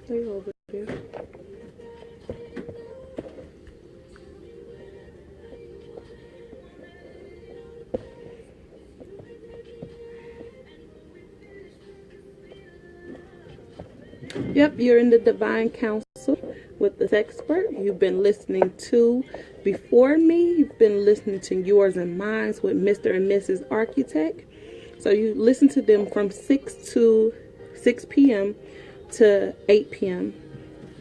Stay over there. Yep, you're in the Divine Counsel with the Sexpert. You've been listening to Before Me. You've been listening to Yours and Mines with Mr. and Mrs. Architect. So you listen to them from 6 p.m. to 8 p.m.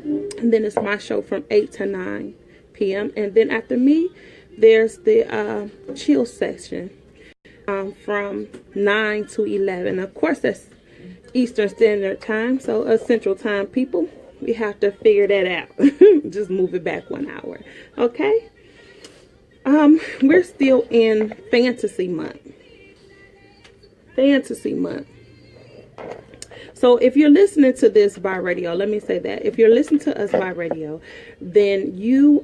And then it's my show from 8 to 9 p.m. And then after me, there's the chill session from 9 to 11. Of course, that's Eastern Standard Time, so Central Time people, we have to figure that out. Just move it back 1 hour. Okay. We're still in Fantasy Month. Fantasy Month. So if you're listening to this by radio, let me say that. If you're listening to us by radio, then you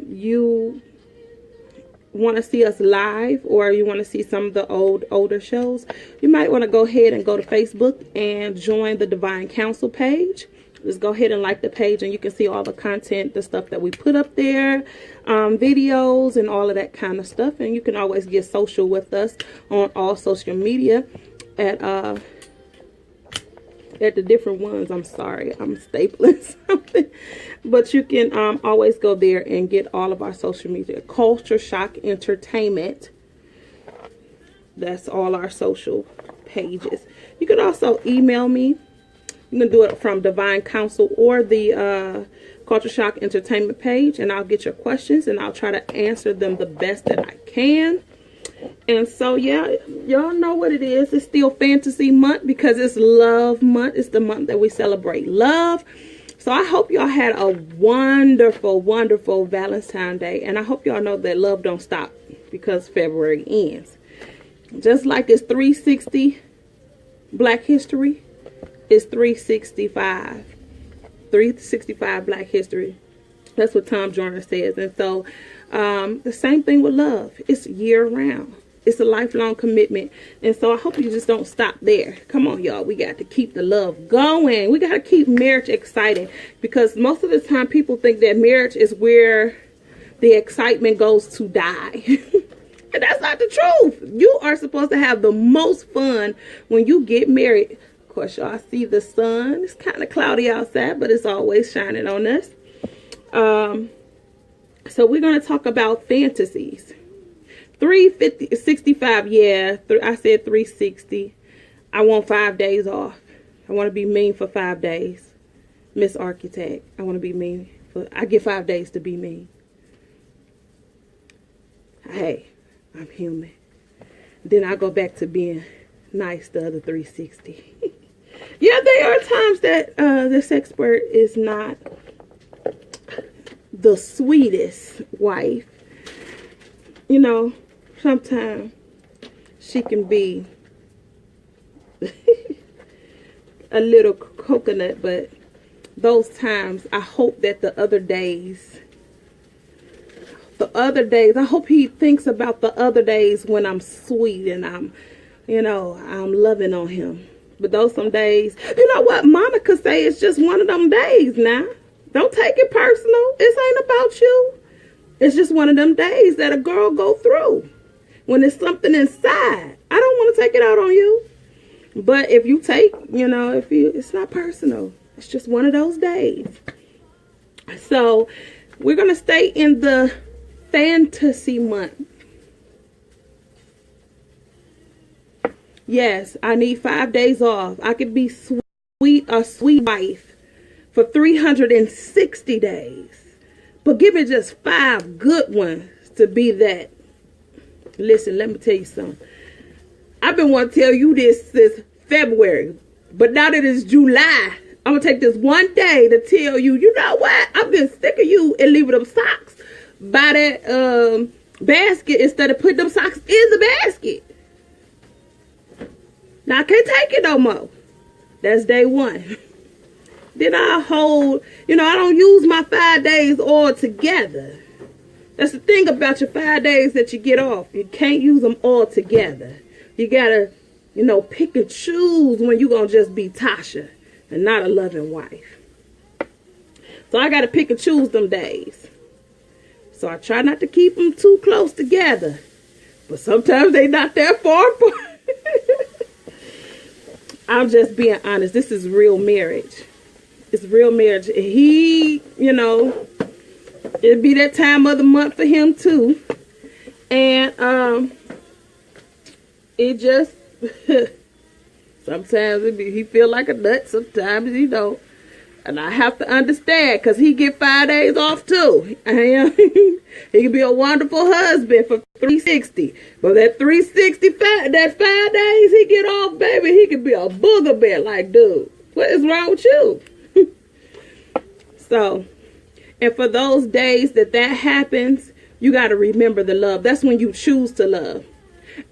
you want to see us live, or you want to see some of the older shows, you might want to go ahead and go to Facebook and join the Divine Counsel page. Just go ahead and like the page, and you can see all the content, the stuff that we put up there, videos and all of that kind of stuff. And you can always get social with us on all social media at the different ones. I'm sorry, I'm stapling something, but you can always go there and get all of our social media. Culture Shock Entertainment, that's all our social pages. You can also email me. You can do it from Divine Counsel or the Culture Shock Entertainment page, and I'll get your questions and I'll try to answer them the best that I can. And so, yeah, y'all know what it is. It's still Fantasy Month because it's Love Month. It's the month that we celebrate love. So I hope y'all had a wonderful, wonderful Valentine's Day. And I hope y'all know that love don't stop because February ends. Just like it's 360 Black History, it's 365. 365 Black History. That's what Tom Joyner says. And so the same thing with love. It's year round. It's a lifelong commitment. And so I hope you just don't stop there. Come on, y'all. We got to keep the love going. We got to keep marriage exciting, because most of the time people think that marriage is where the excitement goes to die. And that's not the truth. You are supposed to have the most fun when you get married. Of course, y'all see the sun. It's kind of cloudy outside, but it's always shining on us. So we're going to talk about fantasies. 365, yeah, I said 360. I want 5 days off. I want to be mean for 5 days. Miss Architect, I want to be mean. I get 5 days to be mean. Hey, I'm human. Then I go back to being nice the other 360. Yeah, there are times that the Sexpert is not the sweetest wife. You know, sometimes she can be a little coconut, but those times, I hope that the other days, I hope he thinks about the other days when I'm sweet and I'm loving on him. But those some days, you know what Monica say, it's just one of them days now. Don't take it personal. This ain't about you. It's just one of them days that a girl go through when there's something inside. I don't want to take it out on you. But if you take, it's not personal. It's just one of those days. So we're going to stay in the Fantasy Month. Yes, I need 5 days off. I could be a sweet wife for 360 days. But give me just 5 good ones to be that. Listen, let me tell you something. I've been wanting to tell you this since February. But now that it's July, I'm going to take this one day to tell you, you know what? I've been sick of you and leaving them socks by that basket instead of putting them socks in the basket. Now, I can't take it no more. That's day one. Then I hold, I don't use my 5 days all together. That's the thing about your 5 days that you get off. You can't use them all together. You got to pick and choose when you're going to just be Tasha and not a loving wife. So I got to pick and choose them days. So I try not to keep them too close together. But sometimes they not that far apart. I'm just being honest. This is real marriage. It's real marriage. He, it'd be that time of the month for him too. And it just sometimes he feel like a nut, sometimes he don't. And I have to understand, because he get 5 days off too. And he can be a wonderful husband for 360. But that 365, that 5 days he get off, baby, he can be a booger bear. Like, dude, what is wrong with you? So, and for those days that happens, you got to remember the love. That's when you choose to love.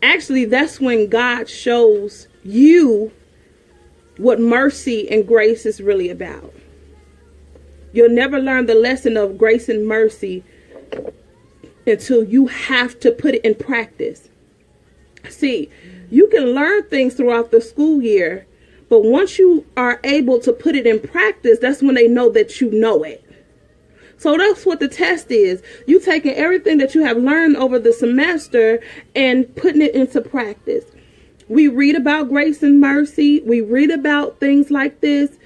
Actually, that's when God shows you what mercy and grace is really about. You'll never learn the lesson of grace and mercy until you have to put it in practice. See, you can learn things throughout the school year, but once you are able to put it in practice, that's when they know that you know it. So that's what the test is. You taking everything that you have learned over the semester and putting it into practice. We read about grace and mercy. We read about things like this.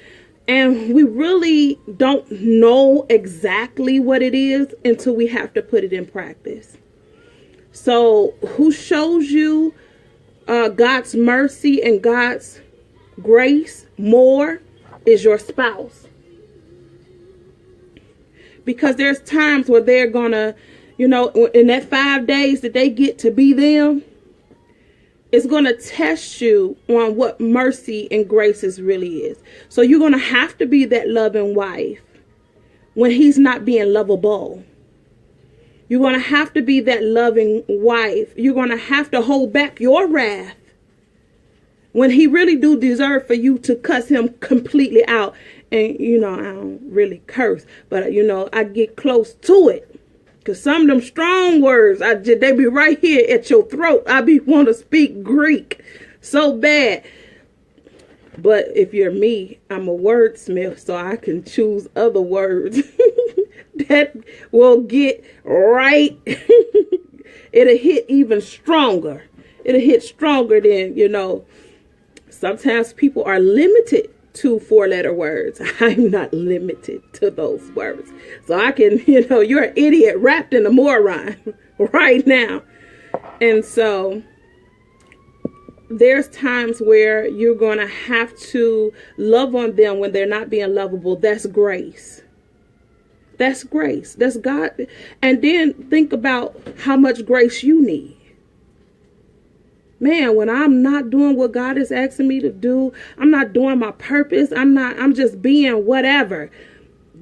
And we really don't know exactly what it is until we have to put it in practice. So who shows you God's mercy and God's grace more is your spouse. Because there's times where they're going to, in that 5 days that they get to be them, it's going to test you on what mercy and grace really is. So you're going to have to be that loving wife when he's not being lovable. You're going to have to be that loving wife. You're going to have to hold back your wrath when he really do deserve for you to cuss him completely out. And, I don't really curse, but, I get close to it. Because some of them strong words, they be right here at your throat. I be want to speak Greek so bad. But if you're me, I'm a wordsmith, so I can choose other words that will get right. It'll hit even stronger. It'll hit stronger than, sometimes people are limited to 4-letter words. I'm not limited to those words. So I can, you're an idiot wrapped in a moron right now. And so there's times where you're going to have to love on them when they're not being lovable. That's grace. That's grace. That's God. And then think about how much grace you need. Man, when I'm not doing what God is asking me to do, I'm not doing my purpose. I'm just being whatever.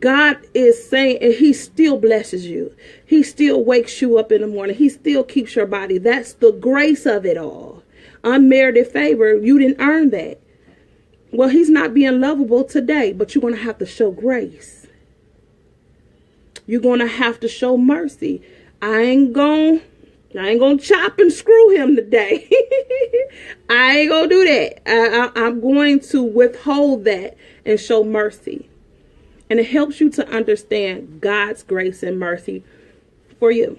God is saying, and he still blesses you. He still wakes you up in the morning. He still keeps your body. That's the grace of it all. Unmerited favor. You didn't earn that. Well, he's not being lovable today, but you're going to have to show grace. You're going to have to show mercy. I ain't going to chop and screw him today. I ain't going to do that. I'm going to withhold that and show mercy. And it helps you to understand God's grace and mercy for you.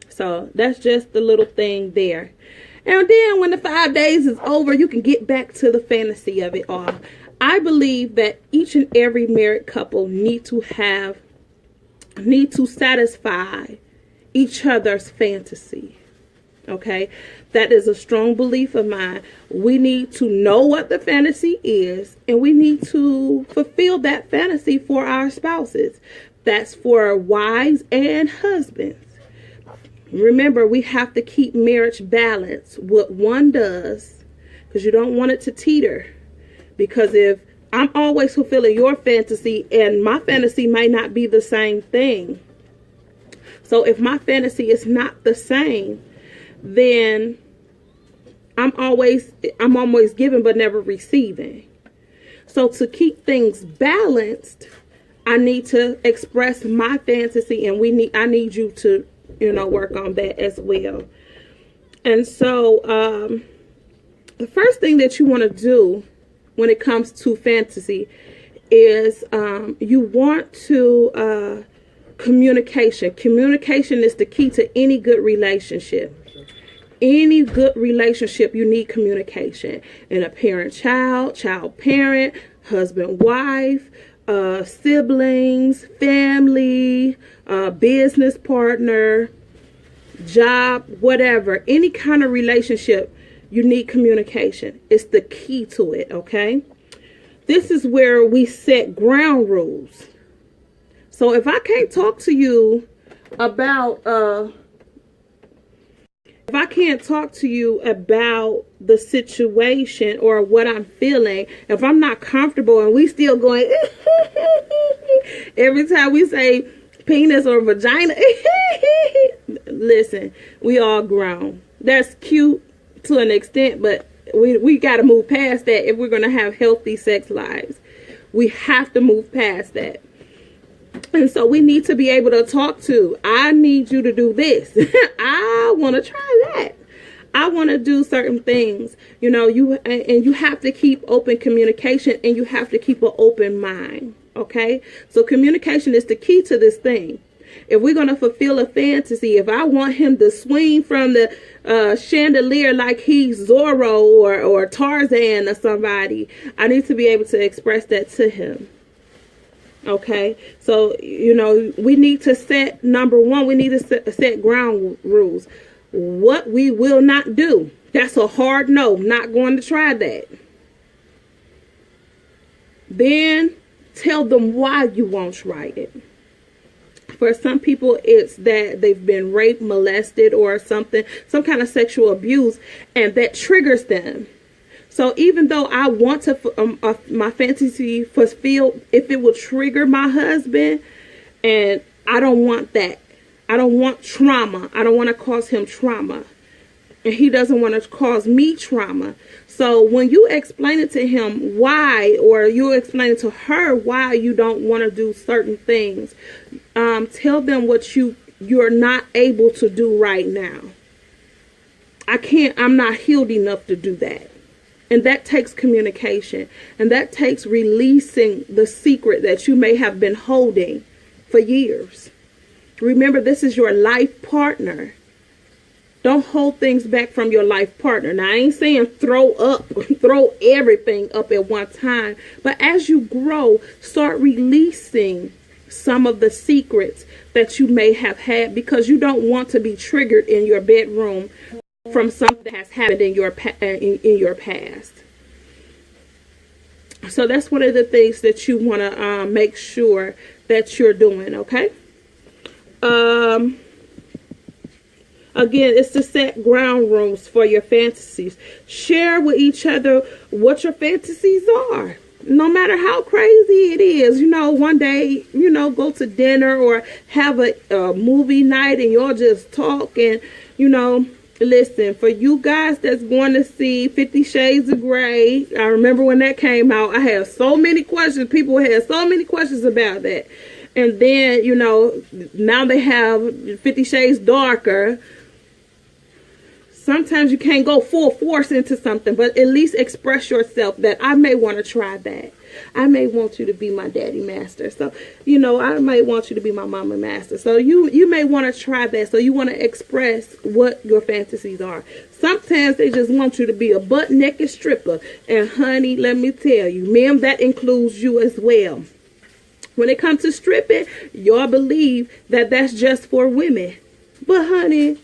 So that's just the little thing there. And then when the 5 days is over, you can get back to the fantasy of it all. I believe that each and every married couple need to satisfy each other's fantasy. Okay, that is a strong belief of mine. We need to know what the fantasy is, and we need to fulfill that fantasy for our spouses. That's for wives and husbands. Remember, we have to keep marriage balanced. What one does, because you don't want it to teeter. Because if I'm always fulfilling your fantasy and my fantasy might not be the same thing. So if my fantasy is not the same, then I'm always giving but never receiving. So to keep things balanced, I need to express my fantasy, and I need you to, work on that as well. And so the first thing that you want to do when it comes to fantasy is you want to communication. Communication is the key to any good relationship. Any good relationship, you need communication. And a parent-child, child-parent, husband-wife, siblings, family, business partner, job, whatever. Any kind of relationship, you need communication. It's the key to it, okay? This is where we set ground rules. So if I can't talk to you about the situation or what I'm feeling, if I'm not comfortable and we still going every time we say penis or vagina, listen, we all grown. That's cute to an extent, but we got to move past that if we're going to have healthy sex lives. We have to move past that. And so we need to be able to talk to, I need you to do this. I want to try that. I want to do certain things. You know, you have to keep open communication, and you have to keep an open mind. Okay? So communication is the key to this thing. If we're going to fulfill a fantasy, if I want him to swing from the chandelier like he's Zorro or Tarzan or somebody, I need to be able to express that to him. Okay, so, you know, we need to set, number one, we need to set ground rules. What we will not do. That's a hard no. Not going to try that. Then tell them why you won't try it. For some people, it's that they've been raped, molested, or something, some kind of sexual abuse, and that triggers them. So even though I want to my fantasy fulfilled, if it will trigger my husband, and I don't want that. I don't want trauma. I don't want to cause him trauma. And he doesn't want to cause me trauma. So when you explain it to him why, or you explain it to her why you don't want to do certain things, tell them what you're not able to do right now. I'm not healed enough to do that. And that takes communication. And that takes releasing the secret that you may have been holding for years. Remember, this is your life partner. Don't hold things back from your life partner. Now, I ain't saying throw everything up at one time. But as you grow, start releasing some of the secrets that you may have had, because you don't want to be triggered in your bedroom from something that has happened in your past. So that's one of the things that you want to make sure that you're doing, okay? Again, it's to set ground rules for your fantasies. Share with each other what your fantasies are. No matter how crazy it is, you know, one day, you know, go to dinner or have a movie night and y'all just talk and, you know, listen, for you guys that's going to see 50 Shades of Grey, I remember when that came out, I had so many questions. People had so many questions about that. And then, you know, now they have 50 Shades Darker. Sometimes you can't go full force into something, but at least express yourself that I may want to try that. I may want you to be my daddy master. So, you know, I might want you to be my mama master. So you may want to try that. So you want to express what your fantasies are. Sometimes they just want you to be a butt naked stripper. And honey, let me tell you, ma'am, that includes you as well. When it comes to stripping, y'all believe that that's just for women. But honey,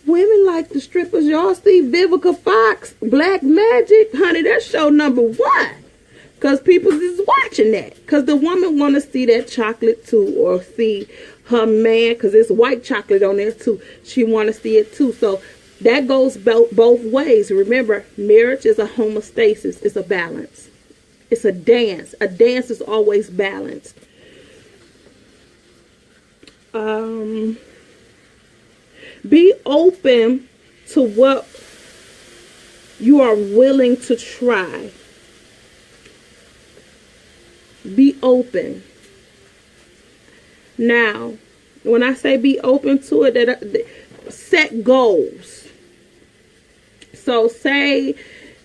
women like the strippers. Y'all see Vivica Fox, Black Magic, honey, that's show number 1. Because people is watching that. Because the woman want to see that chocolate too. Or see her man. Because it's white chocolate on there too. She want to see it too. So that goes both ways. Remember, marriage is a homeostasis. It's a balance. It's a dance. A dance is always balanced. Be open to what you are willing to try. Be open. Now, when I say be open to it, set goals. So say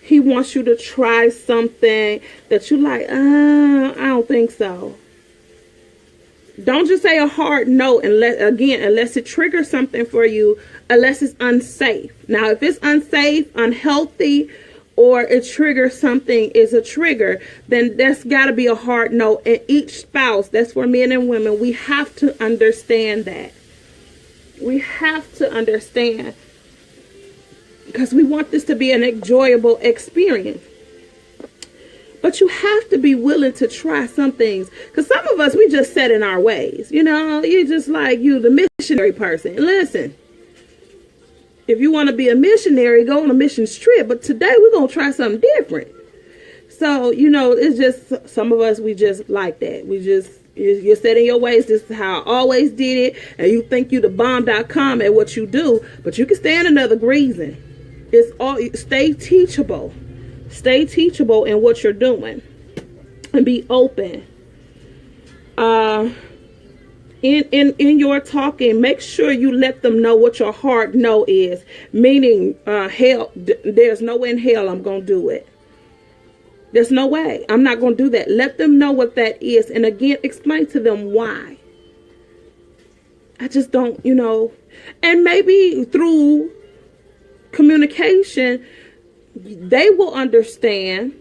He wants you to try something that you like, I don't think so. Don't just say a hard no unless it triggers something for you, unless it's unsafe. Now, if it's unsafe, unhealthy, or it triggers something is a trigger, then that's got to be a hard no. And each spouse, that's for men and women, we have to understand that. We have to understand, because we want this to be an enjoyable experience. But you have to be willing to try some things. Because some of us, we just set in our ways. You know, you just like you, the missionary person. Listen, if you want to be a missionary, go on a mission trip. But today we're going to try something different. So, you know, it's just some of us, we just like that. We just, you're set in your ways. This is how I always did it. And you think you the bomb.com at what you do. But you can stand another reason. It's all, stay teachable. Stay teachable in what you're doing. And be open. In your talking, make sure you let them know what your hard no is. Meaning, hell, there's no way in hell I'm going to do it. There's no way. I'm not going to do that. Let them know what that is. And again, explain to them why. I just don't, you know. And maybe through communication, they will understand.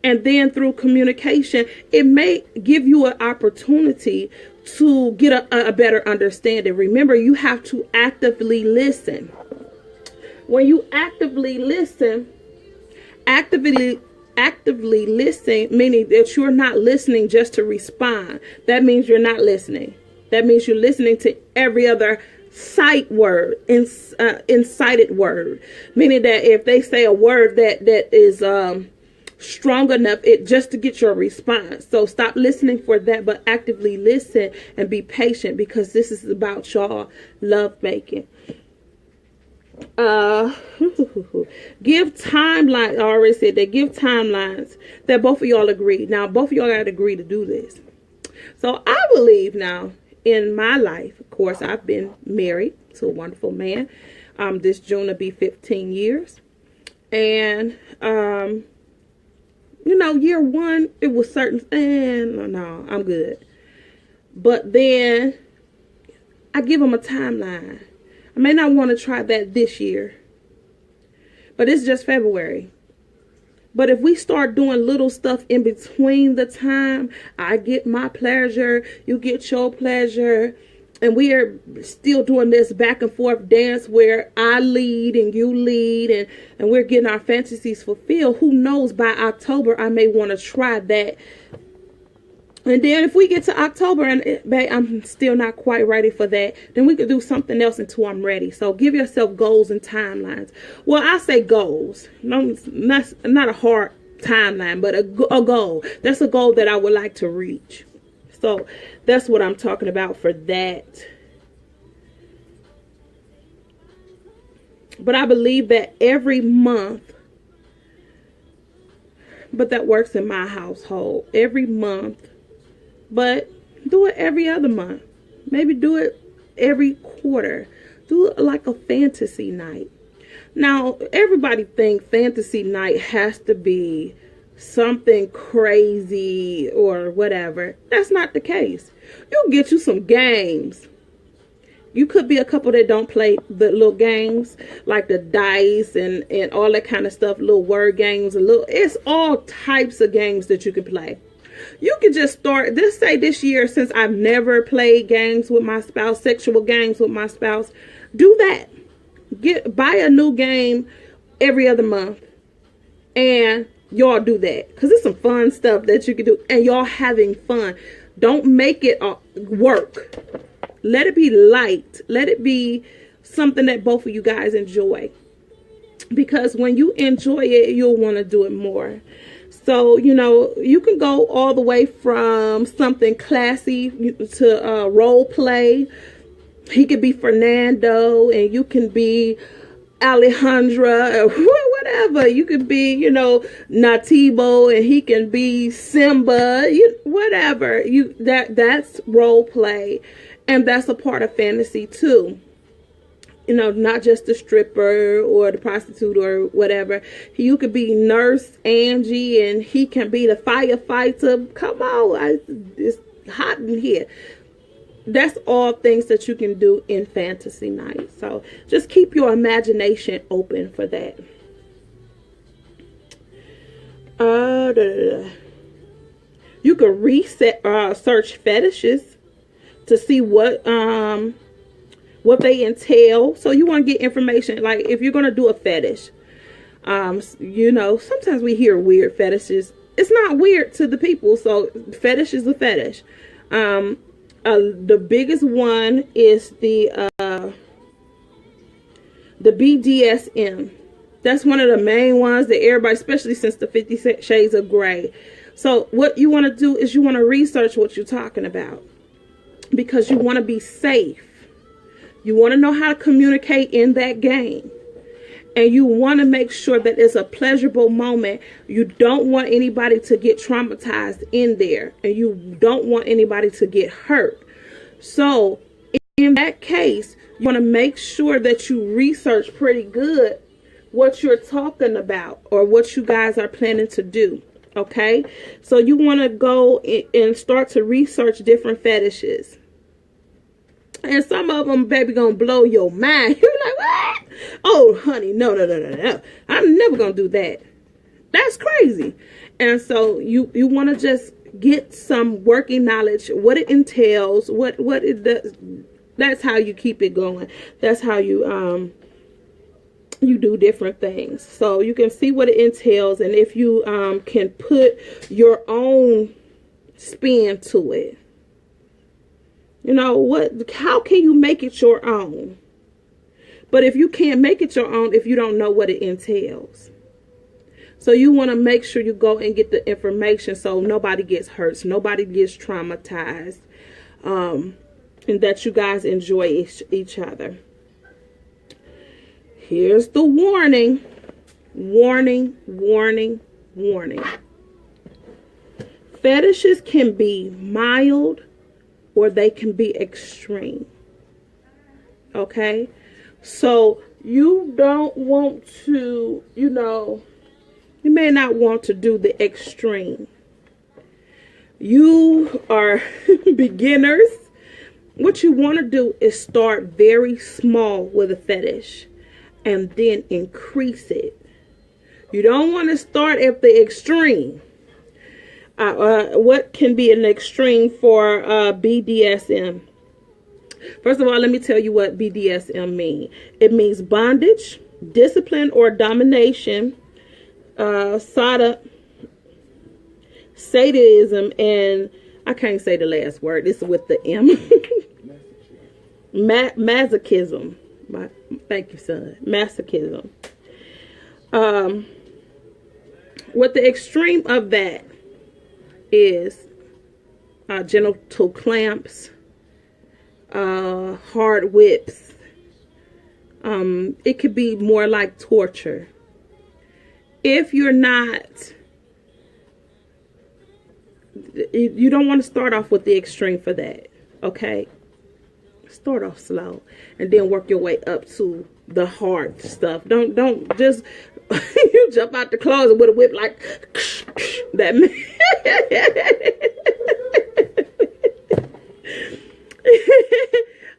And then through communication, it may give you an opportunity to get a better understanding. Remember, you have to actively listen. When you actively listen, actively listen, meaning that you're not listening just to respond. That means you're not listening. That means you're listening to every other sight word, incited word. Meaning that if they say a word that is strong enough, it just to get your response. So stop listening for that, but actively listen and be patient, because this is about y'all love making. Give timelines. I already said that. Give timelines that both of y'all agree. Now, both of y'all got to agree to do this. So I believe now in my life, of course, I've been married to a wonderful man. This June will be 15 years. And, you know, year one, it was certain, no, I'm good. But then I give him a timeline. I may not want to try that this year, but it's just February. But if we start doing little stuff in between the time, I get my pleasure, you get your pleasure, and we are still doing this back and forth dance where I lead and you lead, and we're getting our fantasies fulfilled. Who knows, by October, I may want to try that. And then if we get to October and babe, I'm still not quite ready for that, then we could do something else until I'm ready. So give yourself goals and timelines. Well, I say goals. No, not a hard timeline, but a goal. That's a goal that I would like to reach. So that's what I'm talking about for that. But I believe that every month, but that works in my household, every month. But do it every other month. Maybe do it every quarter. Do it like a fantasy night. Now, everybody thinks fantasy night has to be something crazy or whatever. That's not the case. You'll get you some games. You could be a couple that don't play the little games like the dice and all that kind of stuff, little word games, it's all types of games that you can play. You can just start, let's say this year, since I've never played games with my spouse, sexual games with my spouse, do that. Buy a new game every other month. And y'all do that. Because it's some fun stuff that you can do. And y'all having fun. Don't make it work. Let it be light. Let it be something that both of you guys enjoy. Because when you enjoy it, you'll want to do it more. So, you know, you can go all the way from something classy to role play. He could be Fernando and you can be Alejandra or whatever. You could be, you know, Nativo and he can be Simba, whatever. That's role play. And that's a part of fantasy too. you know, not just the stripper or the prostitute or whatever. You could be Nurse Angie and he can be the firefighter. Come on, it's hot in here. That's all things that you can do in fantasy night. So just keep your imagination open for that. You can search fetishes to see what they entail. So you want to get information, like if you're going to do a fetish, you know, sometimes we hear weird fetishes. It's not weird to the people. So fetish is a fetish. The biggest one is the BDSM. That's one of the main ones that everybody, especially since the 50 Shades of Grey. So what you want to do is you want to research what you're talking about, because you want to be safe. You want to know how to communicate in that game. And you want to make sure that it's a pleasurable moment. You don't want anybody to get traumatized in there. And you don't want anybody to get hurt. So in that case, you want to make sure that you research pretty good what you're talking about or what you guys are planning to do. Okay? So you want to go and start to research different fetishes. And some of them, baby, gonna blow your mind. You're like, what? Oh, honey, no. I'm never gonna do that. That's crazy. And so you want to just get some working knowledge, what it entails, what it does. That's how you keep it going. That's how you do different things. So you can see what it entails, and if you can put your own spin to it. You know, how can you make it your own? But if you can't make it your own, if you don't know what it entails. So you want to make sure you go and get the information so nobody gets hurt, so nobody gets traumatized, and that you guys enjoy each other. Here's the warning. Warning, warning, warning. Fetishes can be mild or they can be extreme. Okay? So you don't want to, you know, you may not want to do the extreme. You are beginners. What you want to do is start very small with a fetish and then increase it. You don't want to start at the extreme. What can be an extreme for BDSM? First of all, let me tell you what BDSM means. It means bondage, discipline or domination, sadism, and I can't say the last word. This is with the M. Masochism. Thank you, son. Masochism. What the extreme of that is genital clamps, hard whips. It could be more like torture. If you're not, you don't want to start off with the extreme for that. Okay? Start off slow and then work your way up to the hard stuff. Don't just you jump out the closet with a whip like that.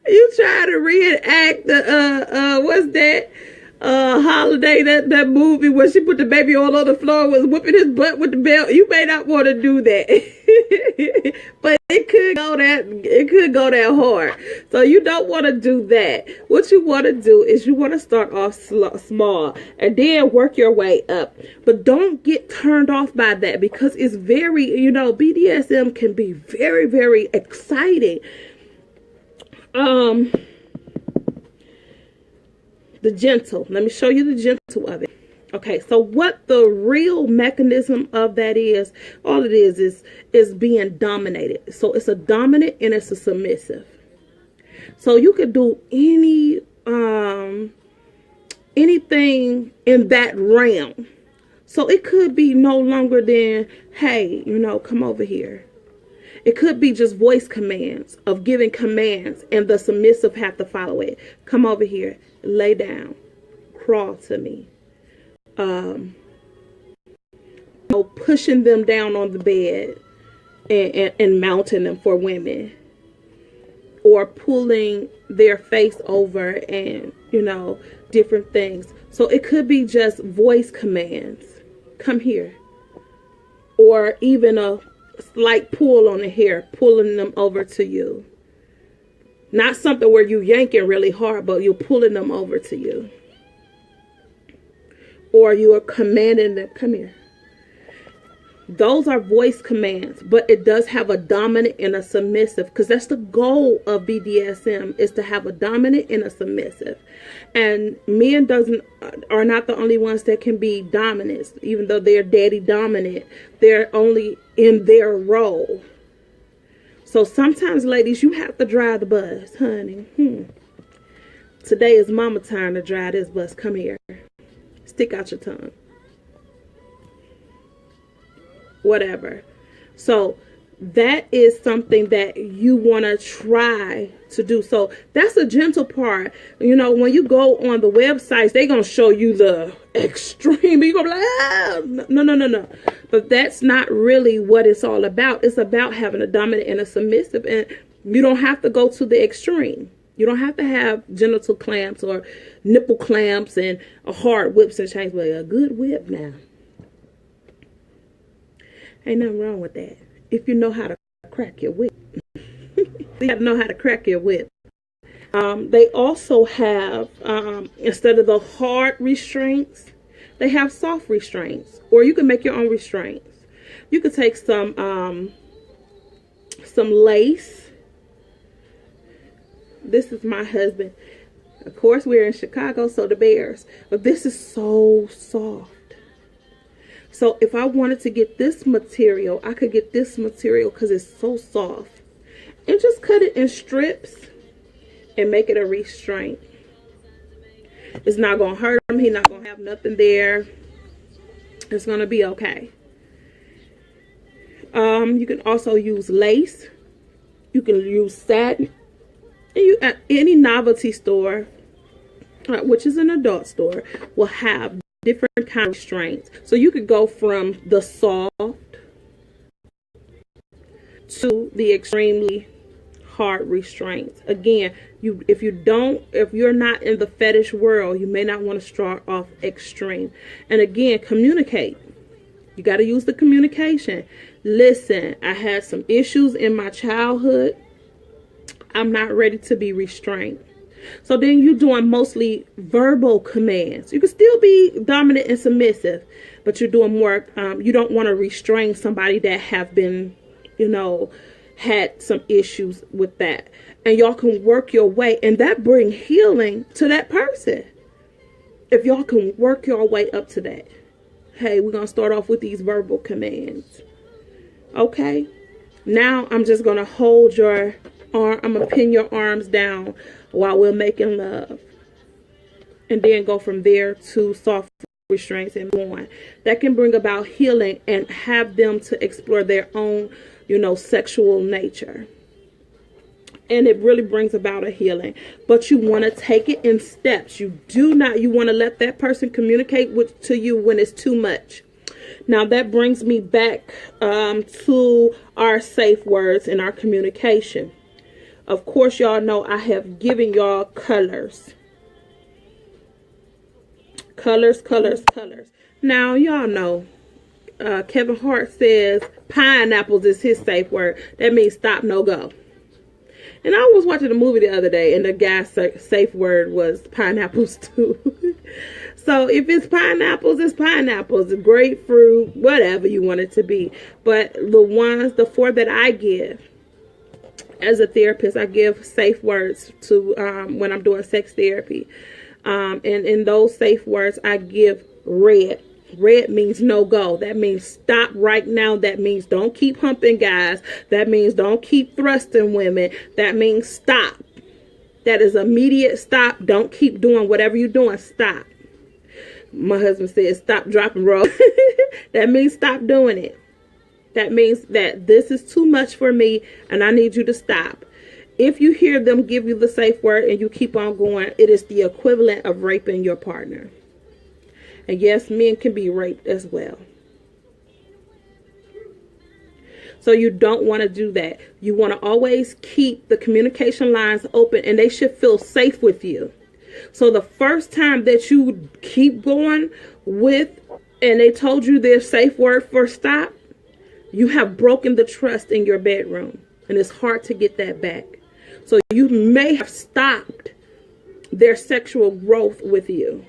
You try to reenact the what's that Holiday, that movie where she put the baby all on the floor, was whipping his butt with the belt. You may not want to do that. But it could go that hard. So you don't want to do that. What you want to do is you want to start off small and then work your way up. But don't get turned off by that, because it's very, BDSM can be very, very exciting. The gentle. Let me show you the gentle of it. Okay, so what the real mechanism of that is, all it is being dominated. So it's a dominant and it's a submissive. So you could do anything in that realm. So it could be no longer than, hey, come over here. It could be just voice commands of giving commands, and the submissive have to follow it. Come over here, lay down, crawl to me. Pushing them down on the bed and mounting them for women, or pulling their face over, and different things. So it could be just voice commands. Come here. Or even a slight pull on the hair, pulling them over to you. Not something where you yanking really hard, but you're pulling them over to you. Or you are commanding them, come here. Those are voice commands, but it does have a dominant and a submissive, because that's the goal of BDSM, is to have a dominant and a submissive. And men are not the only ones that can be dominants, even though they're daddy dominant. They're only in their role. So sometimes, ladies, you have to drive the bus, honey. Today is mama time to drive this bus. Come here. Stick out your tongue. Whatever. So that is something that you want to try to do. So that's a gentle part. When you go on the websites, they're going to show you the extreme. You're going to be like, no. But that's not really what it's all about. It's about having a dominant and a submissive. And you don't have to go to the extreme. You don't have to have genital clamps or nipple clamps and a hard whips and chains, but a good whip now. Ain't nothing wrong with that. If you know how to crack your whip. You have to know how to crack your whip. They also have, instead of the hard restraints, they have soft restraints. Or you can make your own restraints. You could take some lace. This is my husband. Of course, we're in Chicago, so the Bears. But this is so soft. So if I wanted to get this material, I could get this material because it's so soft. And just cut it in strips and make it a restraint. It's not going to hurt him. He's not going to have nothing there. It's going to be okay. You can also use lace. You can use satin. And you at any novelty store, which is an adult store, will have different kind of restraints. So you could go from the soft to the extremely hard restraints. Again, if you're not in the fetish world, you may not want to start off extreme. And again, communicate. You got to use the communication. Listen, I had some issues in my childhood. I'm not ready to be restrained. So then you're doing mostly verbal commands. You can still be dominant and submissive, but you're doing more. You don't want to restrain somebody that have been, had some issues with that. And y'all can work your way, and that bring healing to that person. If y'all can work your way up to that. Hey, we're going to start off with these verbal commands. Okay. Now I'm just going to hold your arm. I'm going to pin your arms down while we're making love, and then go from there to soft restraints and on. That can bring about healing and have them to explore their own, sexual nature. And it really brings about a healing. But you want to take it in steps. You want to let that person communicate to you when it's too much. Now that brings me back to our safe words in our communication. Of course, y'all know I have given y'all colors. Colors. Now, y'all know Kevin Hart says pineapples is his safe word. That means stop, no go. And I was watching a movie the other day, and the guy's safe word was pineapples too. So if it's pineapples, it's pineapples. Grapefruit, whatever you want it to be. But the 4 that I give, as a therapist, I give safe words to when I'm doing sex therapy. And in those safe words, I give red. Red means no go. That means stop right now. That means don't keep humping guys. That means don't keep thrusting women. That means stop. That is immediate stop. Don't keep doing whatever you're doing. Stop. My husband says stop, drop, and roll. That means stop doing it. That means that this is too much for me and I need you to stop. If you hear them give you the safe word and you keep on going, it is the equivalent of raping your partner. And yes, men can be raped as well. So you don't want to do that. You want to always keep the communication lines open, and they should feel safe with you. So the first time that you keep going with, and they told you their safe word for stop, you have broken the trust in your bedroom, and it's hard to get that back. So you may have stopped their sexual growth with you,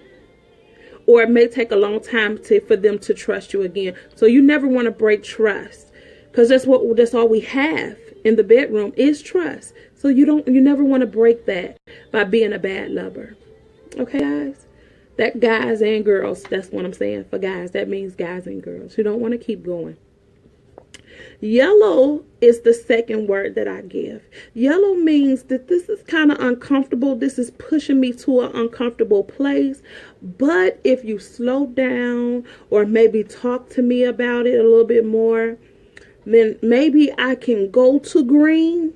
or it may take a long time for them to trust you again. So you never want to break trust, because that's all we have in the bedroom is trust. So you never want to break that by being a bad lover. Okay, guys? That guys and girls, that's what I'm saying. For guys, that means guys and girls. You don't want to keep going. Yellow is the second word that I give. Yellow means that this is kind of uncomfortable. This is pushing me to an uncomfortable place. But if you slow down or maybe talk to me about it a little bit more, then maybe I can go to green,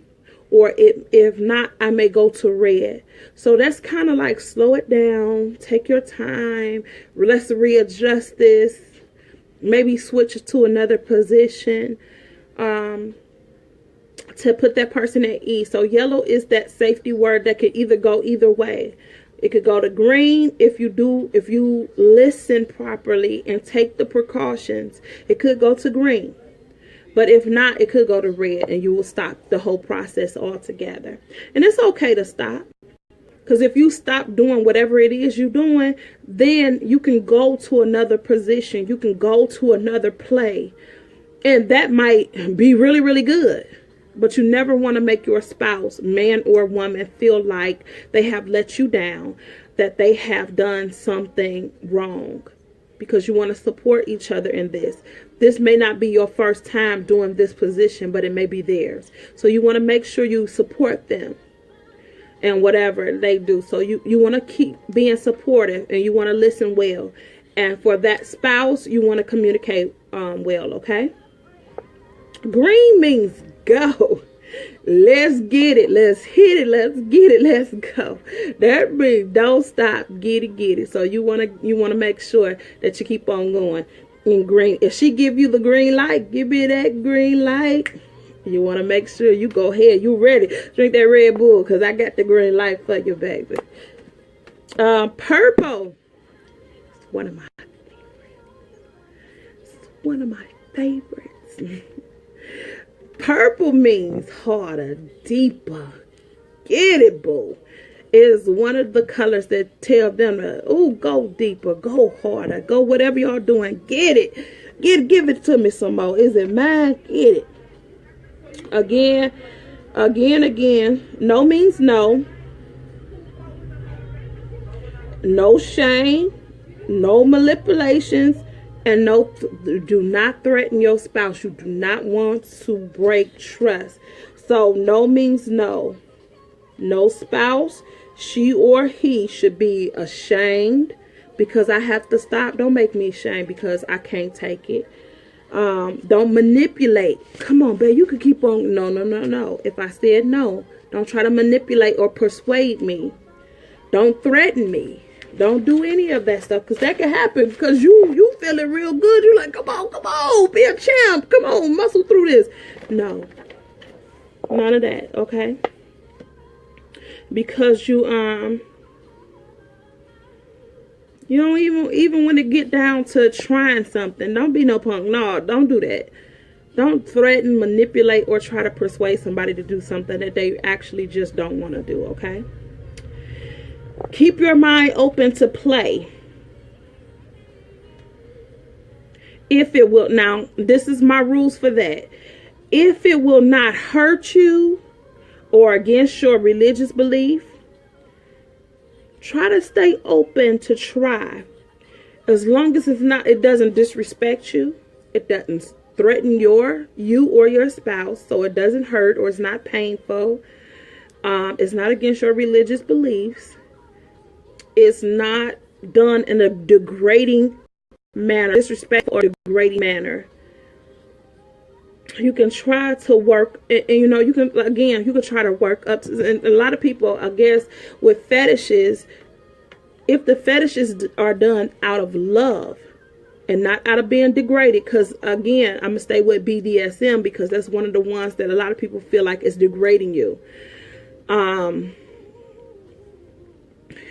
or if not, I may go to red. So that's kind of like slow it down, take your time, let's readjust this, maybe switch to another position to put that person at ease. So yellow is that safety word that could either go either way. It could go to green if you listen properly and take the precautions. It could go to green. But if not, it could go to red, and you will stop the whole process altogether. And it's okay to stop. Because if you stop doing whatever it is you're doing, then you can go to another position. You can go to another play. And that might be really, really good. But you never want to make your spouse, man or woman, feel like they have let you down, that they have done something wrong. Because you want to support each other in this. This may not be your first time doing this position, but it may be theirs. So you want to make sure you support them and whatever they do. So you want to keep being supportive, and you want to listen well. And for that spouse, you want to communicate well, okay? Green means go. Let's get it. Let's hit it. Let's get it. Let's go. That means don't stop. Get it. So you wanna make sure that you keep on going in green. If she give you the green light, give me that green light. You want to make sure you go ahead. You ready? Drink that Red Bull, because I got the green light for you, baby. Purple. It's one of my favorites. It's one of my favorites. Purple means harder, deeper. Get it, boo. It is one of the colors that tell them, oh, go deeper, go harder, go whatever y'all doing. Get it. Give it to me some more. Is it mine? Get it. Again. No means no. No shame. No manipulations. And no, do not threaten your spouse. You do not want to break trust. So no means no. No spouse, she or he, should be ashamed because I have to stop. Don't make me ashamed because I can't take it. Don't manipulate. Come on, babe, you could keep on. No. If I said no, don't try to manipulate or persuade me. Don't threaten me. Don't do any of that stuff, because that can happen because you feeling real good. You're like, come on, be a champ. Come on, muscle through this. No, none of that, okay? Because you don't even when it get down to trying something, don't be no punk. No, don't do that. Don't threaten, manipulate, or try to persuade somebody to do something that they actually just don't want to do, okay? Keep your mind open to play. If it will, now, this is my rules for that. If it will not hurt you or against your religious belief, try to stay open to try. As long as it doesn't disrespect you, it doesn't threaten you or your spouse, so it doesn't hurt or it's not painful. It's not against your religious beliefs. It's not done in a degrading manner, disrespectful or degrading manner. You can try to work, and you know, you can try to work up to, and a lot of people, I guess, with fetishes, if the fetishes are done out of love and not out of being degraded, because again, I'm gonna stay with BDSM because that's one of the ones that a lot of people feel like is degrading you.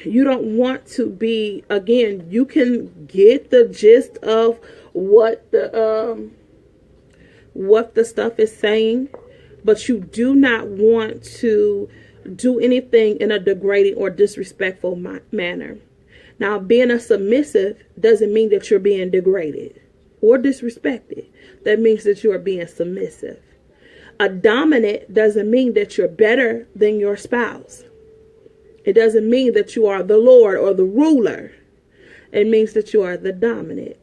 You don't want to be, again, you can get the gist of what the stuff is saying, but you do not want to do anything in a degrading or disrespectful manner. Now, being a submissive doesn't mean that you're being degraded or disrespected. That means that you are being submissive. A dominant doesn't mean that you're better than your spouse. It doesn't mean that you are the Lord or the ruler. It means that you are the dominant.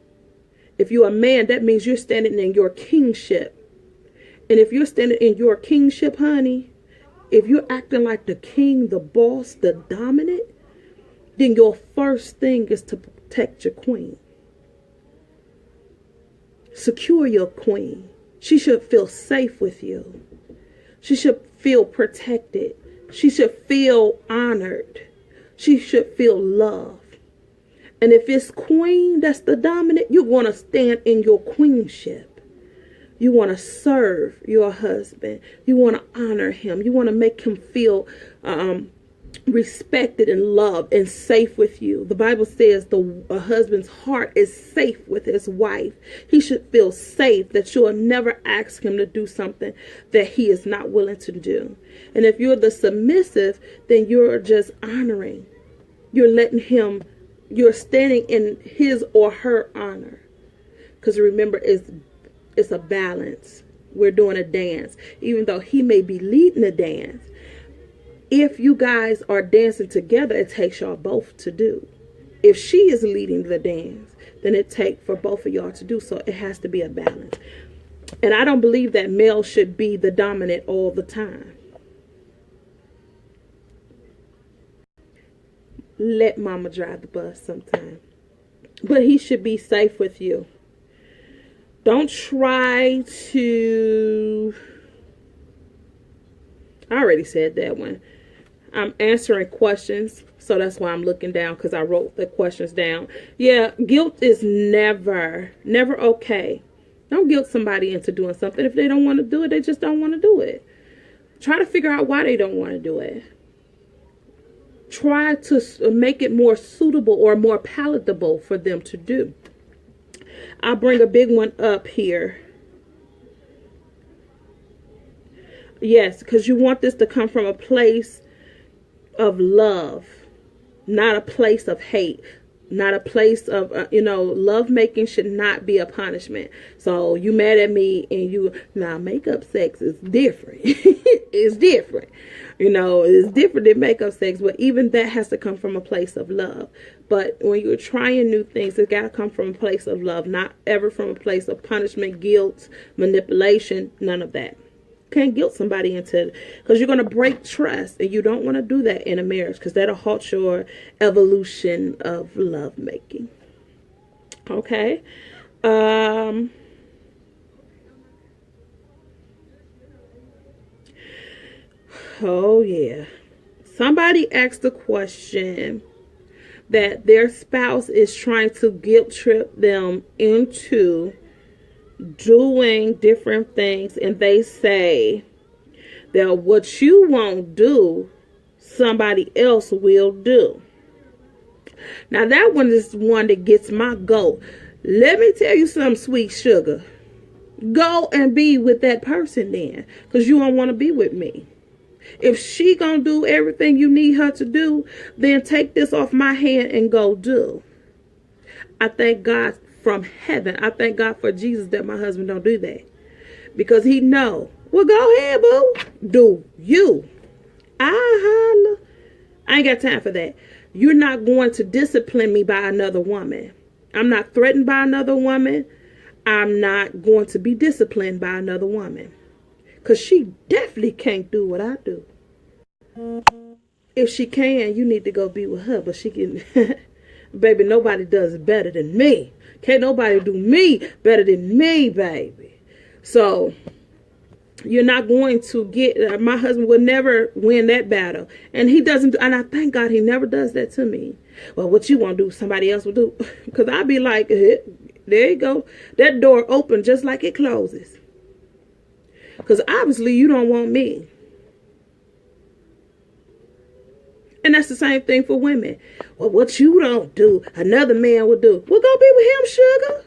If you're a man, that means you're standing in your kingship. And if you're standing in your kingship, honey, if you're acting like the king, the boss, the dominant, then your first thing is to protect your queen. Secure your queen. She should feel safe with you. She should feel protected. She should feel honored. She should feel loved. And if it's queen that's the dominant, you want to stand in your queenship. You want to serve your husband. You want to honor him. You want to make him feel respected and loved and safe with you. The Bible says a husband's heart is safe with his wife. He should feel safe that you will never ask him to do something that he is not willing to do. And if you're the submissive, then you're just honoring. You're letting him, you're standing in his or her honor. Because remember, it's a balance. We're doing a dance. Even though he may be leading the dance, if you guys are dancing together, it takes y'all both to do. If she is leading the dance, then it takes for both of y'all to do. So it has to be a balance. And I don't believe that male should be the dominant all the time. Let mama drive the bus sometime. But he should be safe with you. Don't try to... I already said that one. I'm answering questions, so that's why I'm looking down, because I wrote the questions down. Yeah, guilt is never okay. Don't guilt somebody into doing something. If they don't want to do it, they just don't want to do it. Try to figure out why they don't want to do it. Try to make it more suitable or more palatable for them to do. I'll bring a big one up here. Yes, because you want this to come from a place of love, not a place of hate, not a place of, love making should not be a punishment. So you mad at me and makeup sex is different. It's different. It's different than makeup sex, but even that has to come from a place of love. But when you're trying new things, it's got to come from a place of love, not ever from a place of punishment, guilt, manipulation, none of that. Can't guilt somebody into it, because you're going to break trust, and you don't want to do that in a marriage, because that'll halt your evolution of love making. Okay. Oh yeah, somebody asked a question that their spouse is trying to guilt trip them into doing different things, and they say that what you won't do, somebody else will do. Now that one is one that gets my goat. Let me tell you something, sweet sugar. Go and be with that person then, because you don't want to be with me. If she gonna do everything you need her to do, then take this off my hand and go do. I thank God from heaven. I thank God for Jesus that my husband don't do that, because he know. Well, go ahead, boo. Do you? I ain't got time for that. You're not going to discipline me by another woman. I'm not threatened by another woman. I'm not going to be disciplined by another woman, because she definitely can't do what I do. If she can, you need to go be with her. But she can. Baby, nobody does it better than me. Can't nobody do me better than me, baby. So You're not going to get, my husband will never win that battle. And he doesn't, and I thank God he never does that to me. Well, what you want to do, somebody else will do. Because I'd be like, there you go. That door open just like it closes. Because obviously you don't want me. And that's the same thing for women. Well, what you don't do, another man will do. Well, go be with him, sugar.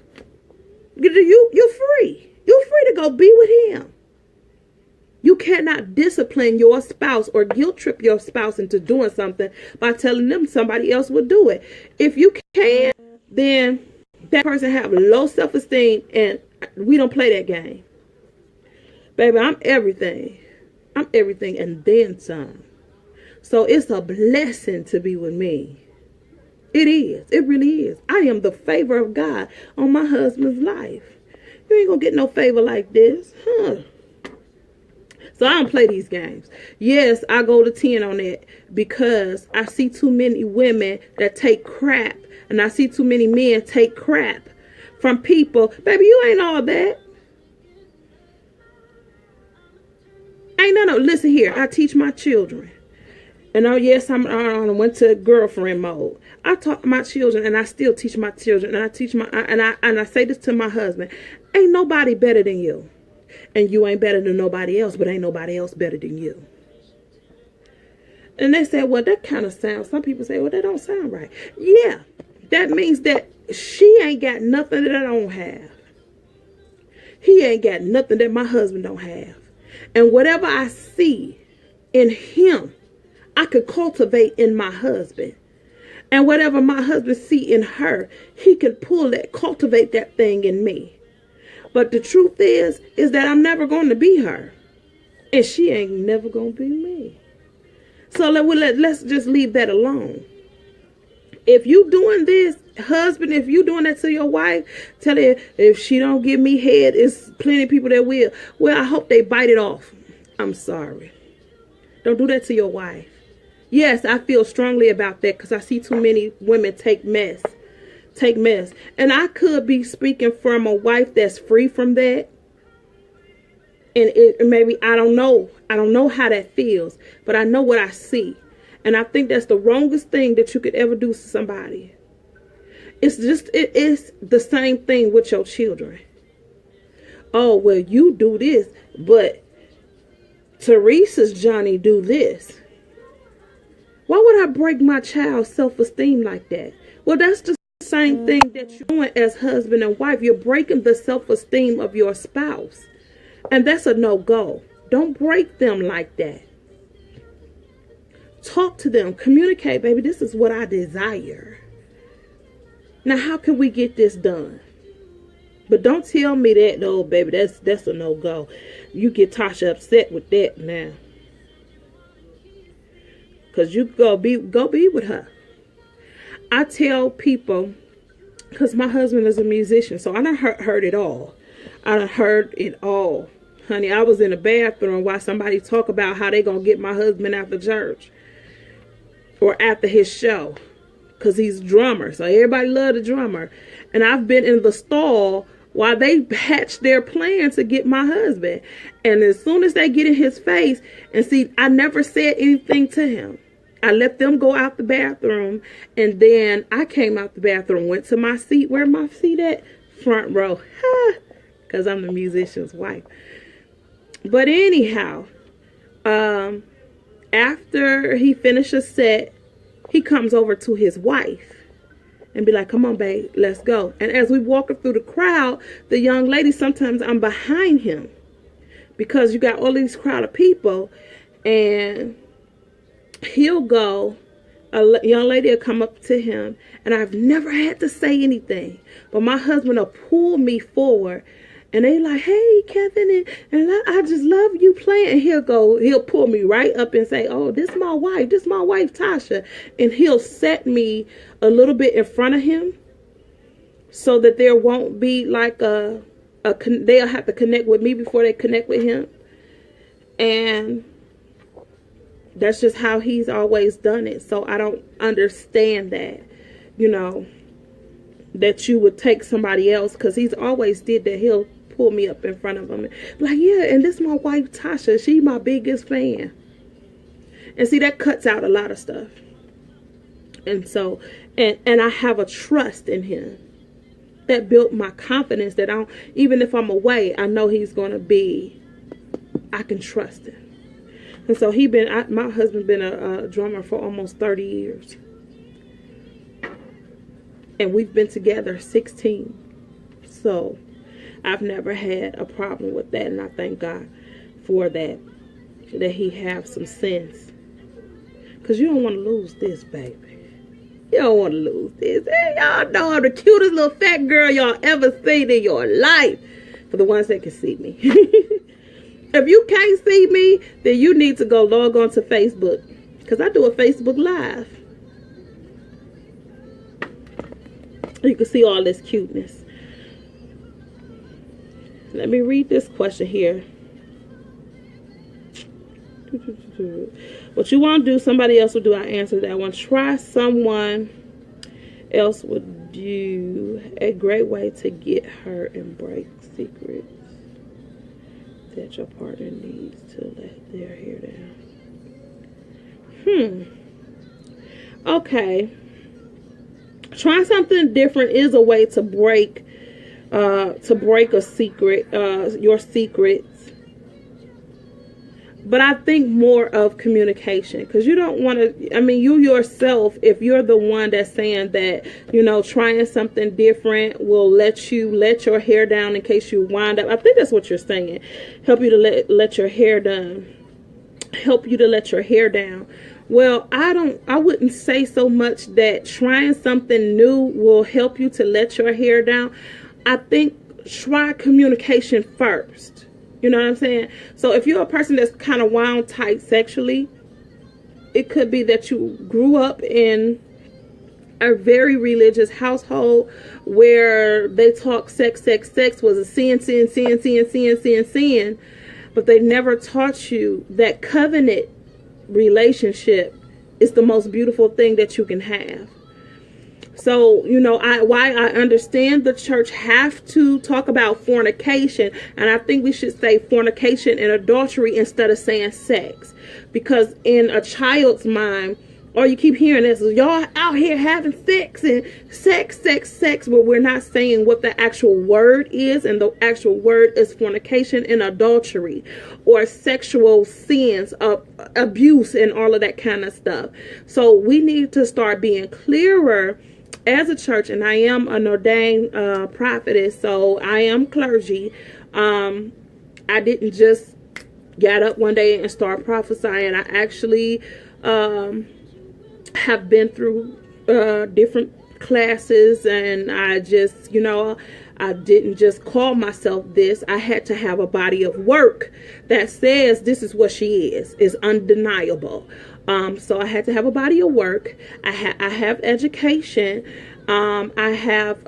You're free. You're free to go be with him. You cannot discipline your spouse or guilt trip your spouse into doing something by telling them somebody else will do it. If you can, then that person have low self-esteem, and we don't play that game. Baby, I'm everything. I'm everything and then some. So it's a blessing to be with me. It is. It really is. I am the favor of God on my husband's life. You ain't gonna get no favor like this, huh? So I don't play these games. Yes, I go to 10 on that because I see too many women that take crap, and I see too many men take crap from people. Baby, you ain't all that. Ain't no. Listen here. I teach my children. And yes, I went to girlfriend mode. I taught my children, and I still teach my children, and I teach and I say this to my husband: ain't nobody better than you. And you ain't better than nobody else, but ain't nobody else better than you. And they said, well, that kind of sounds, some people say, well, that don't sound right. Yeah, that means that she ain't got nothing that I don't have. He ain't got nothing that my husband don't have. And whatever I see in him, I could cultivate in my husband. And whatever my husband see in her, he can pull that, cultivate that thing in me. But the truth is that I'm never going to be her. And she ain't never going to be me. So let's just leave that alone. If you doing this, husband, if you doing that to your wife, tell her, if she don't give me head, it's plenty of people that will. Well, I hope they bite it off. I'm sorry. Don't do that to your wife. Yes, I feel strongly about that because I see too many women take mess. And I could be speaking from a wife that's free from that. And maybe, I don't know how that feels, but I know what I see. And I think that's the wrongest thing that you could ever do to somebody. It is the same thing with your children. Oh, well, you do this, but Teresa's Johnny do this. Why would I break my child's self-esteem like that? Well, that's the same thing that you're doing as husband and wife. You're breaking the self-esteem of your spouse. And that's a no-go. Don't break them like that. Talk to them. Communicate, baby. This is what I desire. Now, how can we get this done? But don't tell me that, no, baby, that's a no-go. You get Tasha upset with that now. Because you go be with her. I tell people, because my husband is a musician, so I done heard it all. I done heard it all. Honey, I was in the bathroom while somebody talk about how they going to get my husband after church. Or after his show. Because he's a drummer. So everybody love the drummer. And I've been in the stall while they hatch their plan to get my husband. And as soon as they get in his face, and see, I never said anything to him. I let them go out the bathroom, and then I came out the bathroom, went to my seat. Where my seat at? Front row. Because I'm the musician's wife. But anyhow, after he finished a set, he comes over to his wife and be like, come on, babe, let's go. And as we walk through the crowd, the young lady, sometimes I'm behind him because you got all these crowd of people, and he'll go, a young lady will come up to him, and I've never had to say anything, but my husband will pull me forward, and they like, hey, Kevin, and I just love you playing. And he'll pull me right up and say, oh, this is my wife Tasha, and he'll set me a little bit in front of him so that there won't be like they'll have to connect with me before they connect with him. And that's just how he's always done it. So I don't understand that, that you would take somebody else, because he's always did that. He'll pull me up in front of him. Like, yeah, and this is my wife, Tasha. She my biggest fan. And see, that cuts out a lot of stuff. And so, and I have a trust in him that built my confidence that even if I'm away, I know he's going to be, I can trust him. And so my husband been a drummer for almost 30 years. And we've been together 16. So I've never had a problem with that. And I thank God for that he have some sense. Because you don't want to lose this, baby. You don't want to lose this. Hey, y'all know I'm the cutest little fat girl y'all ever seen in your life. For the ones that can see me. If you can't see me, then you need to go log on to Facebook. Because I do a Facebook Live. You can see all this cuteness. Let me read this question here. What you want to do, somebody else will do. I answer that one. Try someone else would do. A great way to get hurt and break secrets that your partner needs to let their hair down. Okay. Trying something different is a way to break a secret, your secrets. But I think more of communication, because you don't want to, I mean, you yourself, if you're the one that's saying that, you know, trying something different will let you let your hair down in case you wind up. I think that's what you're saying. Help you to let your hair down. Help you to let your hair down. Well, I wouldn't say so much that trying something new will help you to let your hair down. I think try communication first. You know what I'm saying? So if you're a person that's kind of wound tight sexually, it could be that you grew up in a very religious household where they talk sex was a sin, but they never taught you that covenant relationship is the most beautiful thing that you can have. So, you know, why I understand the church have to talk about fornication, and I think we should say fornication and adultery instead of saying sex, because in a child's mind, or you keep hearing this, y'all out here having sex and sex, but we're not saying what the actual word is, and the actual word is fornication and adultery, or sexual sins of abuse and all of that kind of stuff. So we need to start being clearer as a church, and I am an ordained prophetess, so I am clergy. I didn't just get up one day and start prophesying. I actually have been through different classes, and I just, you know, I didn't just call myself this. I had to have a body of work that says this is what she is undeniable. So I had to have a body of work. I have education. I have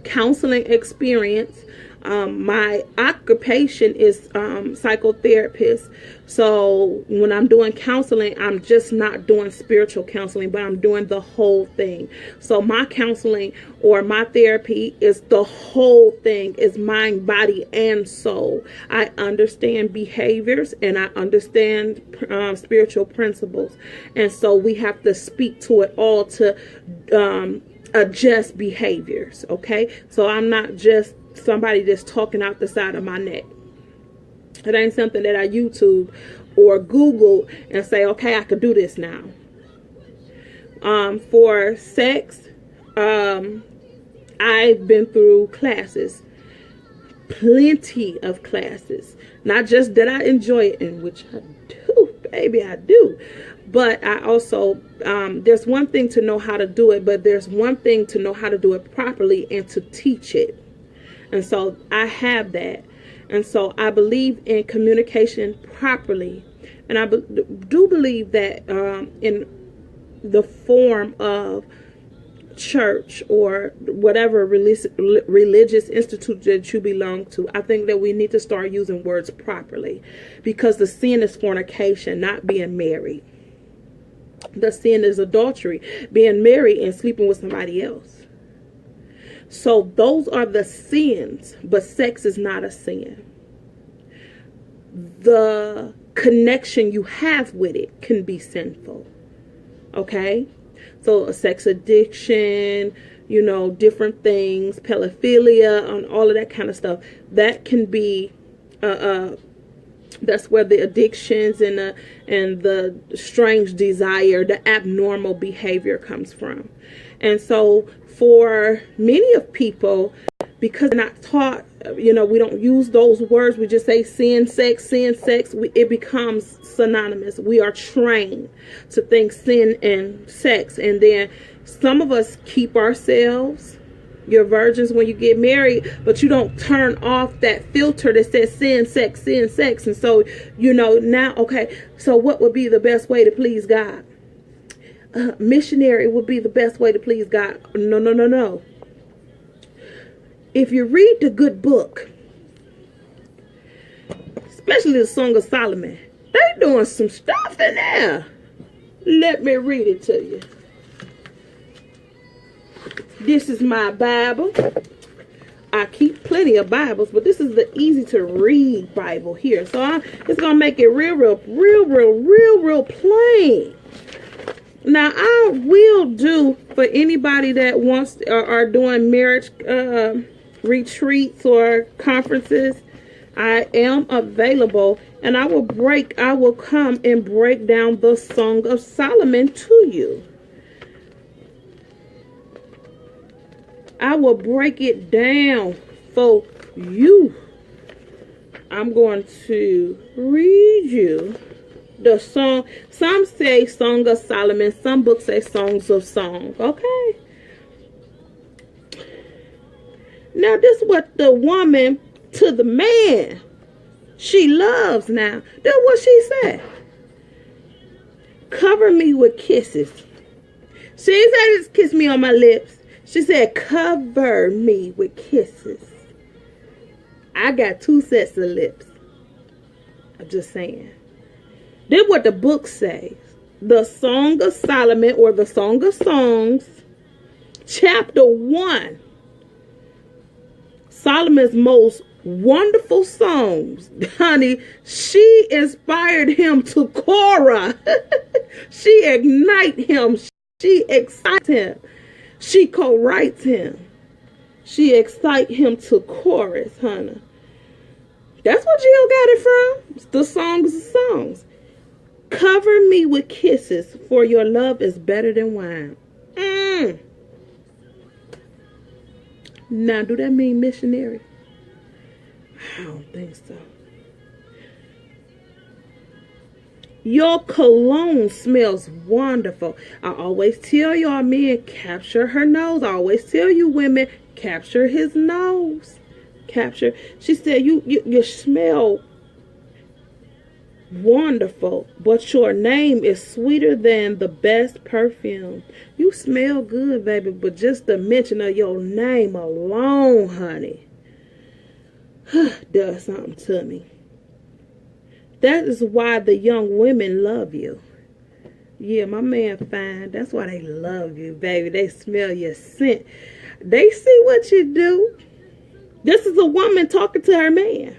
counseling experience. My occupation is psychotherapist. So when I'm doing counseling, I'm just not doing spiritual counseling, but I'm doing the whole thing. So my counseling or my therapy is the whole thing, is mind, body, and soul. I understand behaviors and I understand spiritual principles. And so we have to speak to it all to adjust behaviors. Okay. So I'm not just somebody that's talking out the side of my neck. It ain't something that I YouTube or Google and say, okay, I could do this now. For sex, I've been through classes, plenty of classes. Not just that I enjoy it, in which I do, baby, I do. But I also, there's one thing to know how to do it, but there's one thing to know how to do it properly and to teach it. And so I have that. And so I believe in communication properly. And I do believe that in the form of church or whatever religious institute that you belong to, I think that we need to start using words properly, because the sin is fornication, not being married. The sin is adultery, being married and sleeping with somebody else. So those are the sins, but sex is not a sin. The connection you have with it can be sinful. Okay? So a sex addiction, different things, pedophilia, and all of that kind of stuff, that can be that's where the addictions and the strange desire, the abnormal behavior comes from. And so for many of people, because they're not taught, we don't use those words. We just say sin, sex, it becomes synonymous. We are trained to think sin and sex. And then some of us keep ourselves, you're virgins when you get married, but you don't turn off that filter that says sin, sex. And so, now, okay, so what would be the best way to please God? Missionary would be the best way to please God. No. If you read the good book, especially the Song of Solomon, they doing some stuff in there. Let me read it to you. This is my Bible. I keep plenty of Bibles, but this is the easy to read Bible here. So it's going to make it real plain. Now, I will do, for anybody that wants or are doing marriage retreats or conferences, I am available, and I will come and break down the Song of Solomon to you. I will break it down for you. I'm going to read you the song. Some say Song of Solomon. Some books say Songs of Songs. Okay. Now, this is what the woman to the man she loves now. That's what she said. Cover me with kisses. She didn't say just kiss me on my lips. She said, cover me with kisses. I got 2 sets of lips. I'm just saying. This is what the book says. The Song of Solomon, or the Song of Songs, chapter 1. Solomon's most wonderful songs. Honey, she inspired him to chorus. She ignites him. She excites him. She co-writes him. She excites him to chorus, honey. That's what Jill got it from. It's the Songs of Songs. Cover me with kisses, for your love is better than wine. Now, do that mean missionary? I don't think so. Your cologne smells wonderful. I always tell y'all men, capture her nose. I always tell you women, capture his nose. Capture. She said, you smell wonderful, but your name is sweeter than the best perfume. You smell good, baby, but just the mention of your name alone, honey, does something to me. That is why the young women love you. Yeah, my man fine. That's why they love you, baby. They smell your scent. They see what you do. This is a woman talking to her man.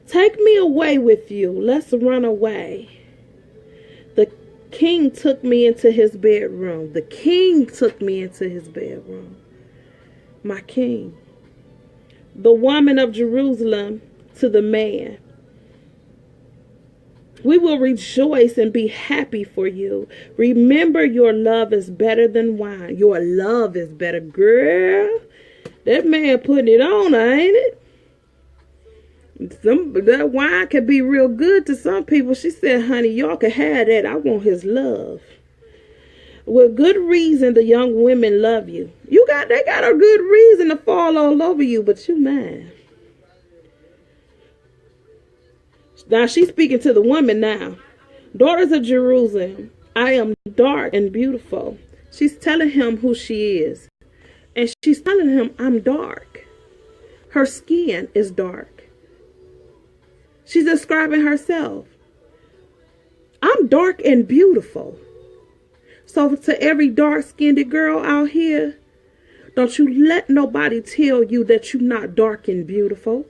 Take me away with you. Let's run away. The king took me into his bedroom. The king took me into his bedroom. My king. The woman of Jerusalem to the man. We will rejoice and be happy for you. Remember, your love is better than wine. Your love is better. Girl, that man putting it on, ain't it? That wine can be real good to some people. She said, honey, y'all can have that. I want his love. With good reason, the young women love you. They got a good reason to fall all over you, but you mine. Now she's speaking to the woman now. Daughters of Jerusalem, I am dark and beautiful. She's telling him who she is. And she's telling him, I'm dark. Her skin is dark. She's describing herself. I'm dark and beautiful. So to every dark-skinned girl out here, Don't you let nobody tell you that you're not dark and beautiful.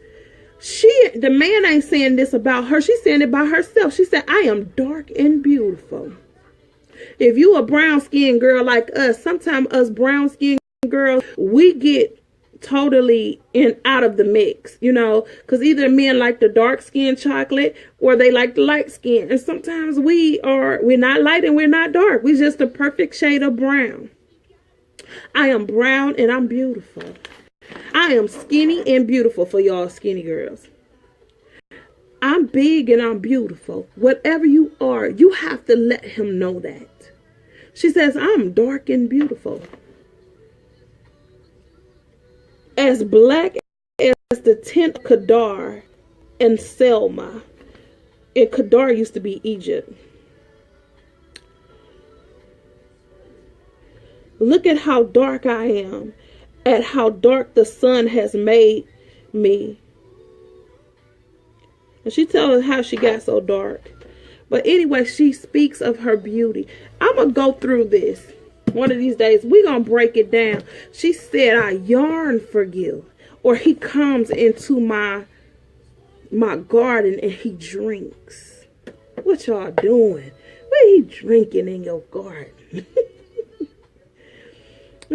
The man ain't saying this about her. She's saying it by herself. She said, I am dark and beautiful. If you a brown skinned girl like us, sometimes us brown skinned girls, we get totally out of the mix, because either men like the dark skin chocolate or they like the light skin. And sometimes we're not light and we're not dark. We're just a perfect shade of brown. I am brown and I'm beautiful. I am skinny and beautiful for y'all skinny girls. I'm big and I'm beautiful. Whatever you are, you have to let him know that. She says, I'm dark and beautiful. As black as the tent of Kedar and Selma. And Kedar used to be Egypt. Look at how dark I am. At how dark the sun has made me. And she tells us how she got so dark. But anyway, she speaks of her beauty. I'm going to go through this. One of these days, we're going to break it down. She said, I yearn for you. Or he comes into my garden and he drinks. What y'all doing? What are he drinking in your garden?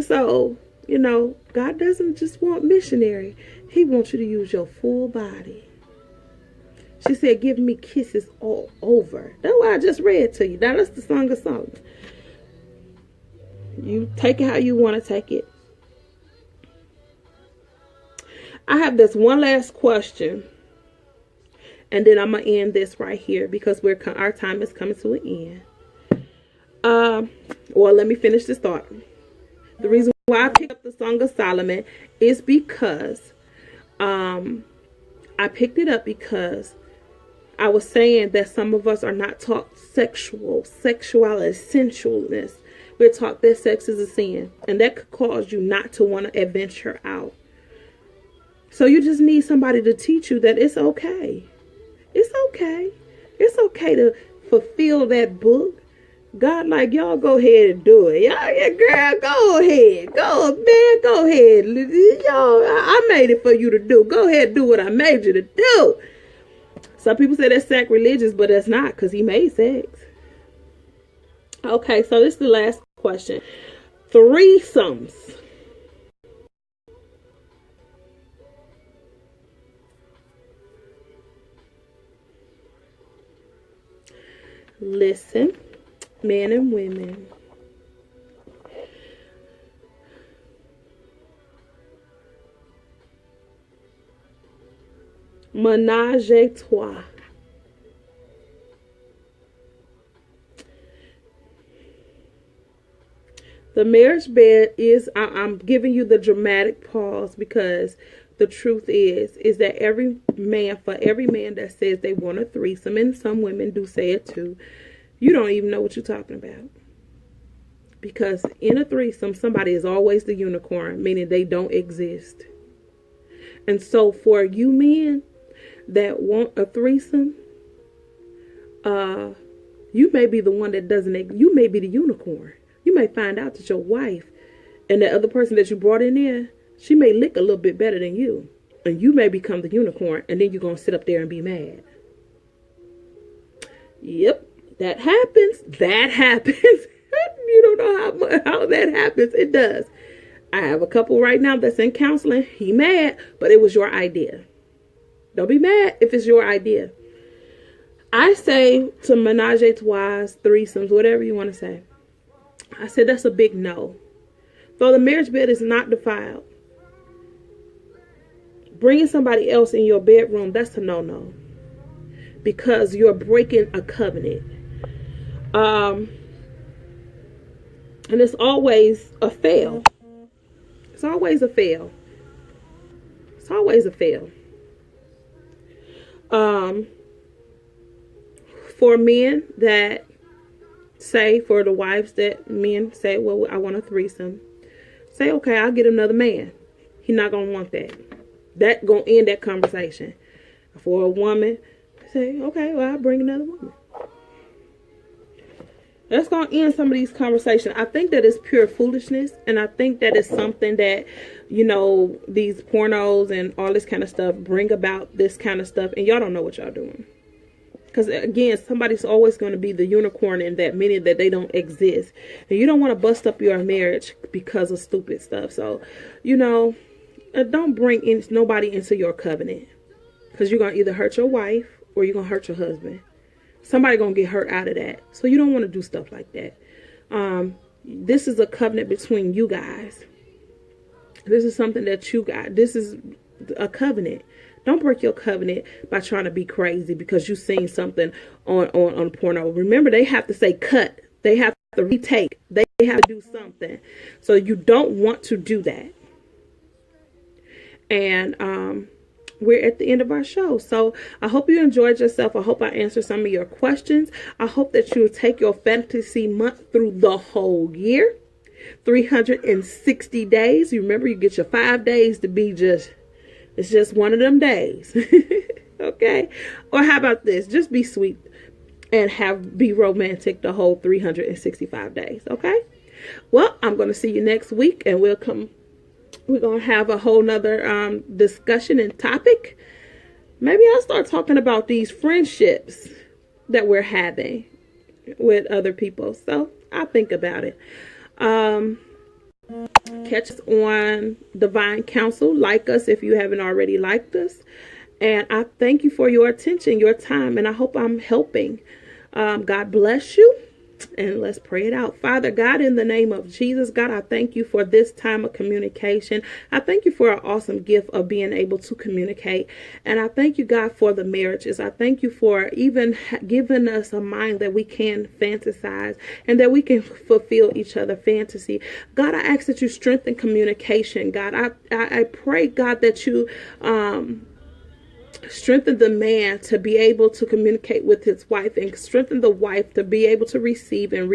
So, God doesn't just want missionary. He wants you to use your full body. She said, give me kisses all over. That's what I just read to you. Now, that's the Song of Solomon. You take it how you want to take it. I have this one last question. And then I'm going to end this right here because our time is coming to an end. Well, let me finish this thought. The reason why I picked up the Song of Solomon is because I picked it up because I was saying that some of us are not taught sexuality, sensualness. We're taught that sex is a sin, and that could cause you not to want to adventure out. So you just need somebody to teach you that it's okay. It's okay. It's okay to fulfill that book. God, like, y'all go ahead and do it. Y'all, yeah, girl, go ahead. Go ahead. Y'all, I made it for you to do. Go ahead and do what I made you to do. Some people say that's sacrilegious, but that's not, because he made sex. Okay, so this is the last question. Threesomes. Listen, men and women. Ménage à trois. The marriage bed is, I'm giving you the dramatic pause because the truth is that every man that says they want a threesome, and some women do say it too, you don't even know what you're talking about. Because in a threesome, somebody is always the unicorn, meaning they don't exist. And so for you men that want a threesome, you may be the one that you may be the unicorn. You may find out that your wife and the other person that you brought in there, she may lick a little bit better than you. And you may become the unicorn, and then you're going to sit up there and be mad. Yep, that happens. That happens. You don't know how that happens. It does. I have a couple right now that's in counseling. He mad, but it was your idea. Don't be mad if it's your idea. I say to ménage à trois, threesomes, whatever you want to say. I said that's a big no. Though the marriage bed is not defiled, bringing somebody else in your bedroom, that's a no-no. Because you're breaking a covenant. And it's always a fail. It's always a fail. It's always a fail. For men that say, for the wives that men say, well, I want a threesome. Say, okay, I'll get another man. He's not going to want that. That going to end that conversation. For a woman, say, okay, well, I'll bring another woman. Let's go end some of these conversations. I think that it's pure foolishness, and I think that it's something that, you know, these pornos and all this kind of stuff bring about this kind of stuff, and y'all don't know what y'all doing. Because again, somebody's always going to be the unicorn in that many that they don't exist, and you don't want to bust up your marriage because of stupid stuff. So, you know, don't bring nobody into your covenant, because you're going to either hurt your wife or you're going to hurt your husband. Somebody gonna get hurt out of that. So you don't want to do stuff like that. This is a covenant between you guys. This is something that you got. This is a covenant. Don't break your covenant by trying to be crazy because you seen something on porno. Remember, they have to say cut. They have to retake. They have to do something. So you don't want to do that. And we're at the end of our show. So I hope you enjoyed yourself. I hope I answered some of your questions. I hope that you will take your fantasy month through the whole year. 360 days. You remember, you get your 5 days to be it's just one of them days. Okay? Or how about this? Just be sweet and be romantic the whole 365 days. Okay? Well, I'm going to see you next week, and we're going to have a whole nother discussion and topic. Maybe I'll start talking about these friendships that we're having with other people. So I'll think about it. Catch us on Divine Counsel. Like us if you haven't already liked us. And I thank you for your attention, your time, and I hope I'm helping. God bless you. And let's pray it out. Father God, in the name of Jesus, God, I thank you for this time of communication. I thank you for an awesome gift of being able to communicate. And I thank you, God, for the marriages. I thank you for even giving us a mind that we can fantasize and that we can fulfill each other's fantasy. God, I ask that you strengthen communication. God, I pray, God, that you strengthen the man to be able to communicate with his wife, and strengthen the wife to be able to receive and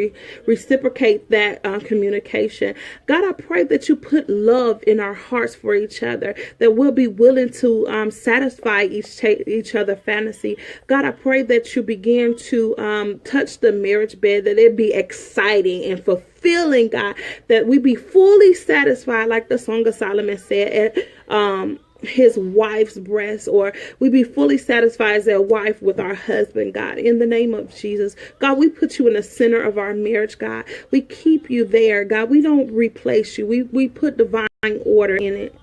reciprocate that communication. God, I pray that you put love in our hearts for each other, that we'll be willing to satisfy each other fantasy. God, I pray that you begin to touch the marriage bed, that it be exciting and fulfilling, God, that we be fully satisfied, like the Song of Solomon said, at his wife's breast, or we be fully satisfied as a wife with our husband. God, in the name of Jesus, God, we put you in the center of our marriage. God, we keep you there. God, we don't replace you. We put divine order in it,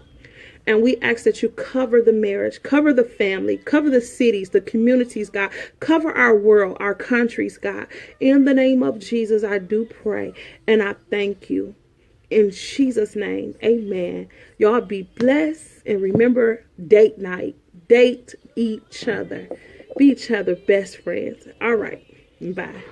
and we ask that you cover the marriage, cover the family, cover the cities, the communities. God, cover our world, our countries. God, in the name of Jesus, I do pray and I thank you. In Jesus' name, amen. Y'all be blessed, and remember, date night. Date each other. Be each other's best friends. All right. Bye.